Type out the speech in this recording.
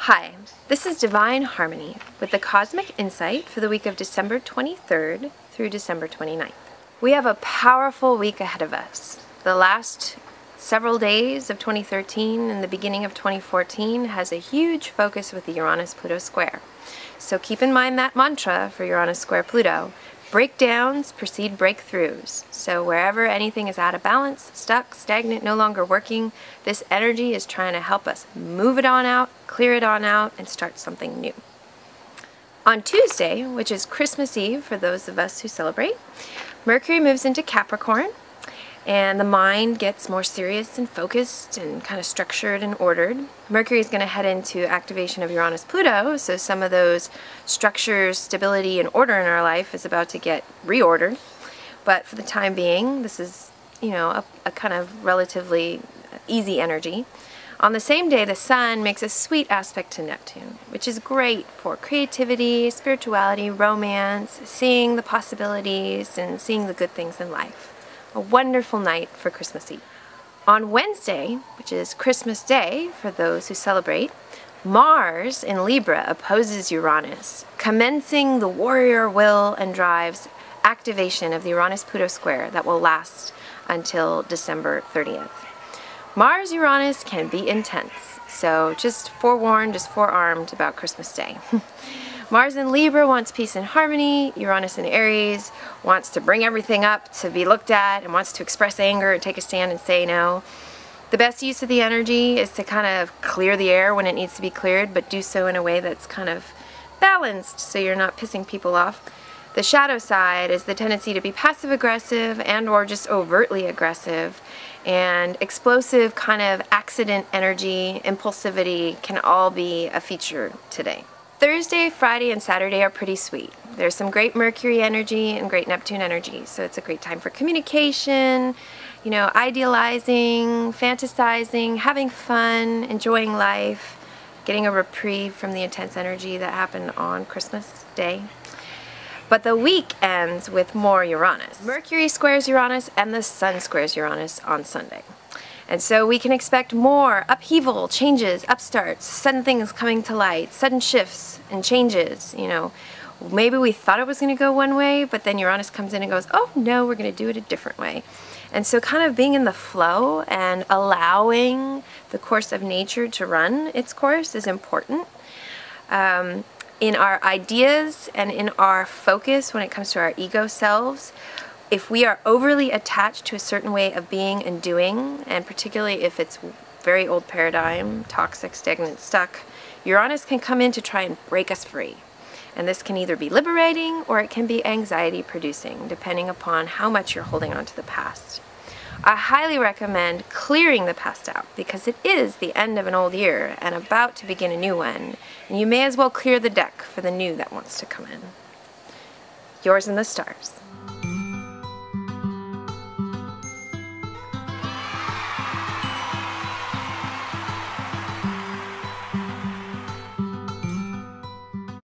Hi, this is Divine Harmony with the Cosmic Insight for the week of December 23rd through December 29th. We have a powerful week ahead of us. The last several days of 2013 and the beginning of 2014 has a huge focus with the Uranus-Pluto square. So keep in mind that mantra for Uranus square Pluto. Breakdowns precede breakthroughs. So wherever anything is out of balance, stuck, stagnant, no longer working, this energy is trying to help us move it on out, clear it on out, and start something new. On Tuesday, which is Christmas Eve for those of us who celebrate, Mercury moves into Capricorn, and the mind gets more serious and focused and kind of structured and ordered. Mercury is going to head into activation of Uranus-Pluto, so some of those structures, stability, and order in our life is about to get reordered. But for the time being, this is, a kind of relatively easy energy. On the same day, the Sun makes a sweet aspect to Neptune, which is great for creativity, spirituality, romance, seeing the possibilities, and seeing the good things in life. A wonderful night for Christmas Eve. On Wednesday, which is Christmas Day for those who celebrate, Mars in Libra opposes Uranus, commencing the warrior will and drives activation of the Uranus-Pluto square that will last until December 30th. Mars-Uranus can be intense, so just forewarned, just forearmed about Christmas Day. Mars in Libra wants peace and harmony. Uranus in Aries wants to bring everything up to be looked at and wants to express anger and take a stand and say no. The best use of the energy is to kind of clear the air when it needs to be cleared, but do so in a way that's kind of balanced so you're not pissing people off. The shadow side is the tendency to be passive-aggressive and or just overtly aggressive, and explosive kind of accident energy, impulsivity can all be a feature today. Thursday, Friday, and Saturday are pretty sweet. There's some great Mercury energy and great Neptune energy, so it's a great time for communication, idealizing, fantasizing, having fun, enjoying life, getting a reprieve from the intense energy that happened on Christmas Day. But the week ends with more Uranus. Mercury squares Uranus and the Sun squares Uranus on Sunday. And so we can expect more upheaval, changes, upstarts, sudden things coming to light, sudden shifts and changes. Maybe we thought it was going to go one way, but then Uranus comes in and goes, oh no, we're going to do it a different way. And so kind of being in the flow and allowing the course of nature to run its course is important. In our ideas and in our focus when it comes to our ego selves, if we are overly attached to a certain way of being and doing, and particularly if it's very old paradigm, toxic, stagnant, stuck, Uranus can come in to try and break us free. And this can either be liberating or it can be anxiety producing, depending upon how much you're holding on to the past. I highly recommend clearing the past out because it is the end of an old year and about to begin a new one. And you may as well clear the deck for the new that wants to come in. Yours in the stars.